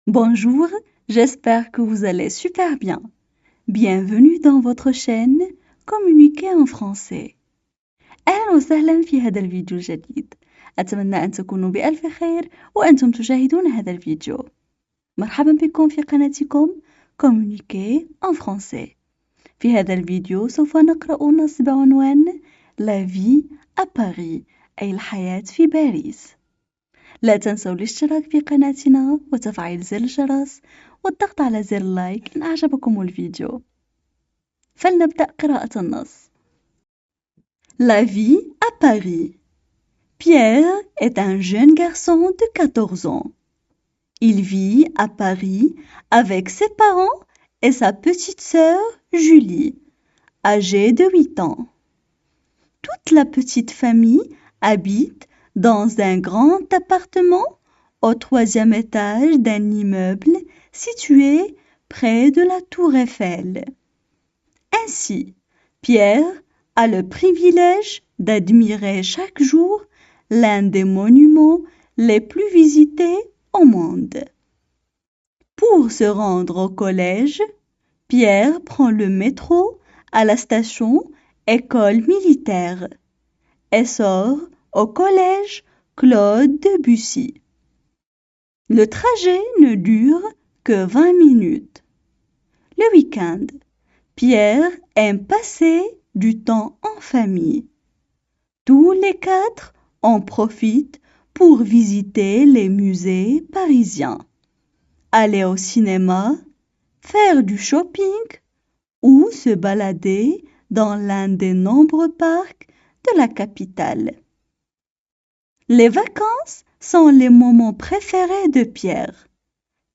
Bonjour, j'espère que vous allez super bien. Bienvenue dans votre chaîne Communiquer en français. أهلا وسهلا في هذا الفيديو الجديد. أتمنى أن تكونوا بألف خير وأنتم تشاهدون هذا الفيديو. مرحبا بكم في قناتكم Communiquer en français. في هذا الفيديو سوف نقرأ نص بعنوان La vie à Paris أي الحياة في باريس. لا تنسوا الاشتراك في قناتنا وتفعيل زر الجرس والضغط على زر لايك إن أعجبكم الفيديو. فلنبدأ قراءة النص. La vie à Paris. Pierre est un jeune garçon de 14 ans. Il vit à Paris avec ses parents et sa petite sœur Julie, âgée de 8 ans. Toute la petite famille habite dans un grand appartement au 3e étage d'un immeuble situé près de la Tour Eiffel. Ainsi, Pierre a le privilège d'admirer chaque jour l'un des monuments les plus visités au monde. Pour se rendre au collège, Pierre prend le métro à la station École militaire et sort au collège Claude Debussy. Le trajet ne dure que 20 minutes. Le week-end, Pierre aime passer du temps en famille. Tous les 4 en profitent pour visiter les musées parisiens, aller au cinéma, faire du shopping ou se balader dans l'un des nombreux parcs de la capitale. Les vacances sont les moments préférés de Pierre,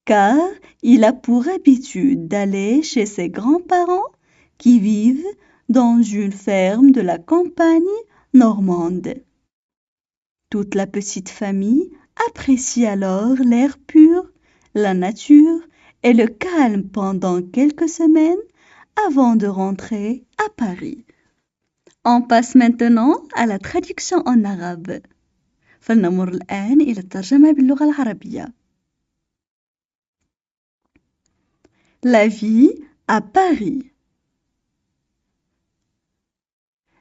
car il a pour habitude d'aller chez ses grands-parents qui vivent dans une ferme de la campagne normande. Toute la petite famille apprécie alors l'air pur, la nature et le calme pendant quelques semaines avant de rentrer à Paris. On passe maintenant à la traduction en arabe. فلنمر الآن إلى الترجمة باللغة العربية. La vie à Paris.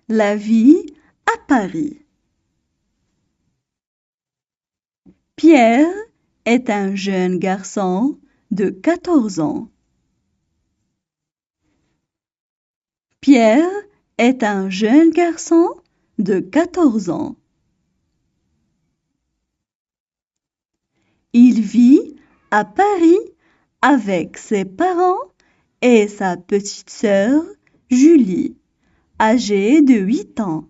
La vie à Paris. Pierre est un jeune garçon de 14 ans. Pierre est un jeune garçon de 14 ans. Il vit à Paris avec ses parents et sa petite sœur Julie, âgée de 8 ans.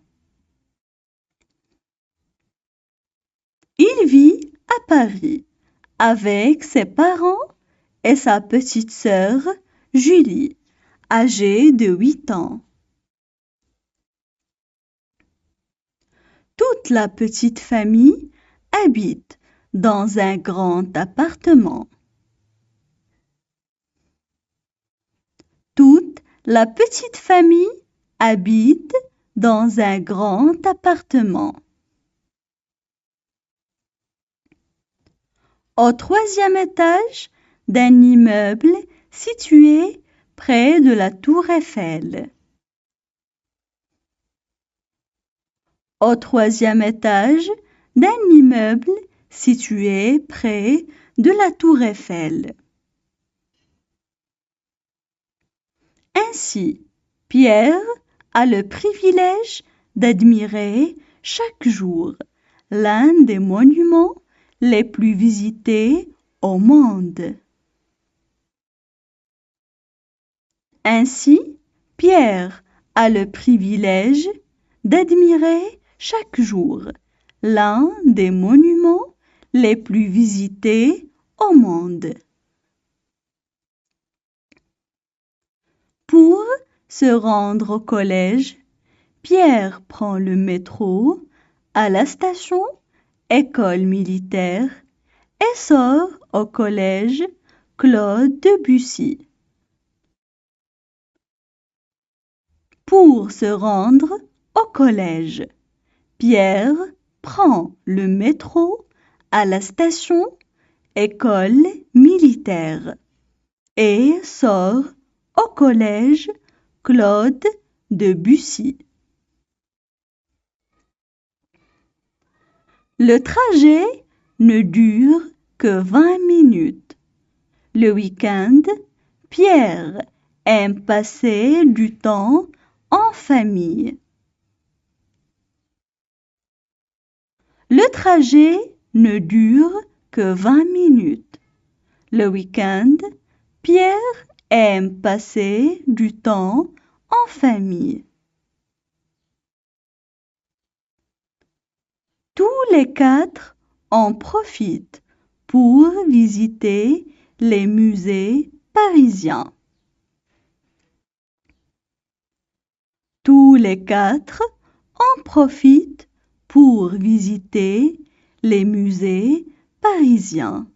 Il vit à Paris avec ses parents et sa petite sœur Julie, âgée de 8 ans. Toute la petite famille habite dans un grand appartement. Toute la petite famille habite dans un grand appartement. Au 3e étage d'un immeuble situé près de la Tour Eiffel. Au 3e étage d'un immeuble situé près de la Tour Eiffel. Ainsi, Pierre a le privilège d'admirer chaque jour l'un des monuments les plus visités au monde. Ainsi, Pierre a le privilège d'admirer chaque jour l'un des monuments les plus visités au monde. Pour se rendre au collège, Pierre prend le métro à la station École militaire et sort au collège Claude Debussy. Pour se rendre au collège, Pierre prend le métro à la station École militaire et sort au collège Claude Debussy. Le trajet ne dure que 20 minutes. Le week-end, Pierre aime passer du temps en famille. Le trajet ne dure que 20 minutes. Le week-end, Pierre aime passer du temps en famille. Tous les quatre en profitent pour visiter les musées parisiens. Tous les quatre en profitent pour visiter les musées parisiens.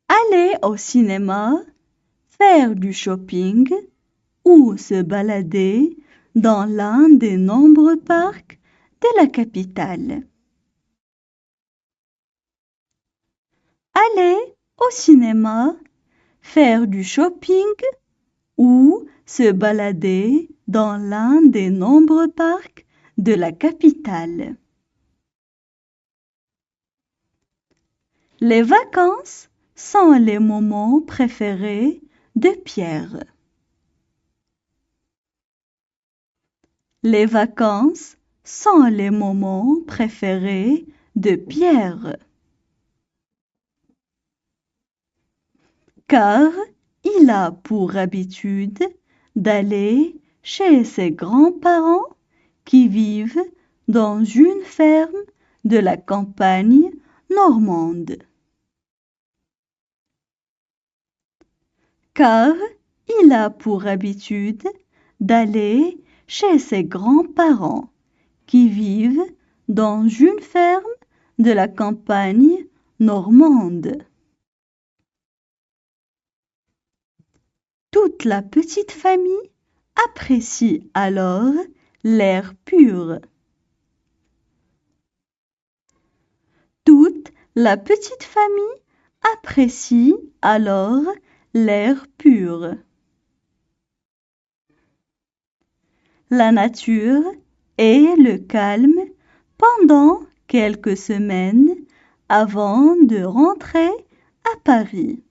Aller au cinéma, faire du shopping ou se balader dans l'un des nombreux parcs de la capitale. Aller au cinéma, faire du shopping ou se balader dans l'un des nombreux parcs de la capitale. Les vacances sont les moments préférés de Pierre. Les vacances sont les moments préférés de Pierre. Car il a pour habitude d'aller chez ses grands-parents qui vivent dans une ferme de la campagne normande. Car il a pour habitude d'aller chez ses grands-parents qui vivent dans une ferme de la campagne normande. Toute la petite famille apprécie alors l'air pur. Toute la petite famille apprécie alors l'air pur. La nature et le calme pendant quelques semaines avant de rentrer à Paris.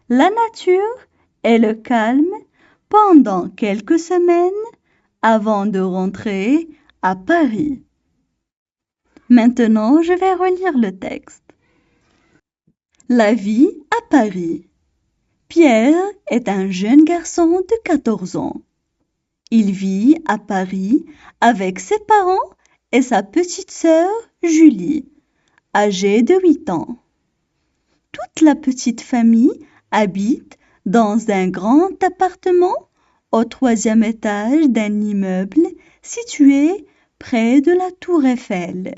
La nature et le calme pendant quelques semaines avant de rentrer à Paris. Maintenant, je vais relire le texte. La vie à Paris. Pierre est un jeune garçon de 14 ans. Il vit à Paris avec ses parents et sa petite sœur Julie, âgée de 8 ans. Toute la petite famille habite dans un grand appartement au 3e étage d'un immeuble situé près de la Tour Eiffel.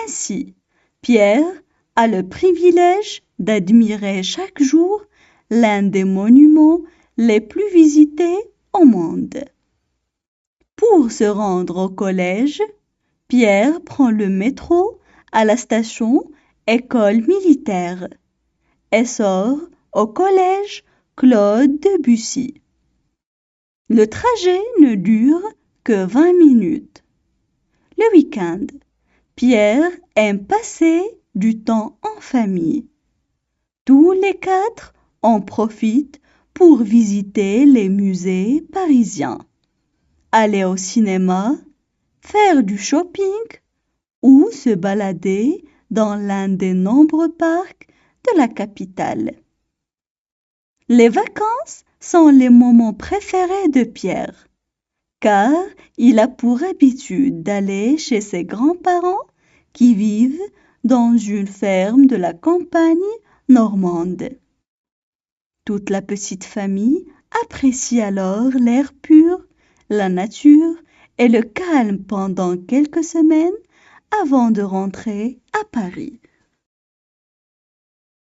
Ainsi, Pierre a le privilège d'admirer chaque jour l'un des monuments les plus visités au monde. Pour se rendre au collège, Pierre prend le métro à la station École militaire et sort au collège Claude Debussy. Le trajet ne dure que 20 minutes. Le week-end, Pierre aime passer du temps en famille. Tous les quatre en profitent pour visiter les musées parisiens, aller au cinéma, faire du shopping ou se balader dans l'un des nombreux parcs de la capitale. Les vacances sont les moments préférés de Pierre, car il a pour habitude d'aller chez ses grands-parents qui vivent dans une ferme de la campagne normande. Toute la petite famille apprécie alors l'air pur, la nature et le calme pendant quelques semaines avant de rentrer à Paris.